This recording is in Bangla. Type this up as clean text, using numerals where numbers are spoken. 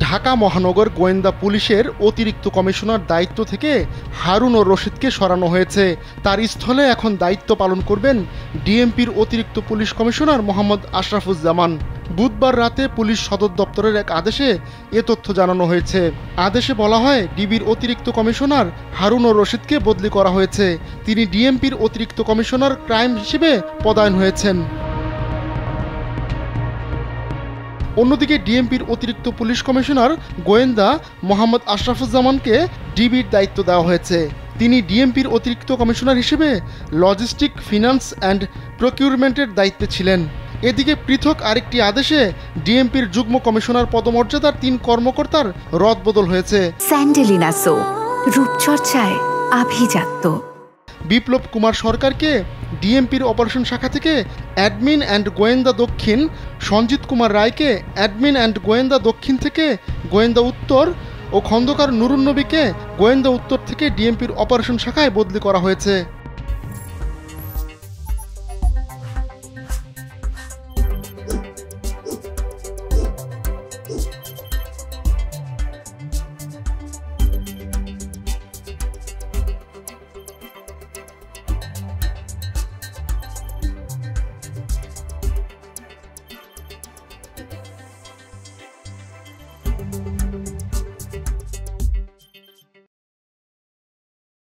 ঢাকা মহানগর গোয়েন্দা পুলিশের অতিরিক্ত কমিশনার দায়িত্ব থেকে হারুন ও রশিদকে সরানো হয়েছে। তার স্থলে এখন দায়িত্ব পালন করবেন ডিএমপির অতিরিক্ত পুলিশ কমিশনার মোহাম্মদ আশরাফুজ্জামান। বুধবার রাতে পুলিশ সদর দপ্তরের এক আদেশে এ তথ্য জানানো হয়েছে। আদেশে বলা হয়, ডিবির অতিরিক্ত কমিশনার হারুন ও রশিদকে বদলি করা হয়েছে। তিনি ডিএমপির অতিরিক্ত কমিশনার ক্রাইম হিসেবে পদায়ন হয়েছেন। অন্যদিকে ডিএমপির অতিরিক্ত পুলিশ কমিশনার গোয়েন্দা মোহাম্মদ আশরাফুজ্জামানকে ডিবির দায়িত্ব দেওয়া হয়েছে। তিনি ডিএমপির অতিরিক্ত কমিশনার হিসেবে লজিস্টিক, ফিনান্স অ্যান্ড প্রকিউরমেন্টের দায়িত্বে ছিলেন। এদিকে পৃথক আরেকটি আদেশে ডিএমপির যুগ্ম কমিশনার পদমর্যাদার 3 কর্মকর্তার রদবদল হয়েছে। স্যান্ডেলিনা সো, রূপচর্চায় আভিজাত্য। বিপ্লব কুমার সরকারকে ডিএমপির অপারেশন শাখা থেকে অ্যাডমিন অ্যান্ড গোয়েন্দা দক্ষিণ, সঞ্জিত কুমার রায়কে অ্যাডমিন অ্যান্ড গোয়েন্দা দক্ষিণ থেকে গোয়েন্দা উত্তর ও খন্দকার নুরুন নবীকে গোয়েন্দা উত্তর থেকে ডিএমপির অপারেশন শাখায় বদলি করা হয়েছে।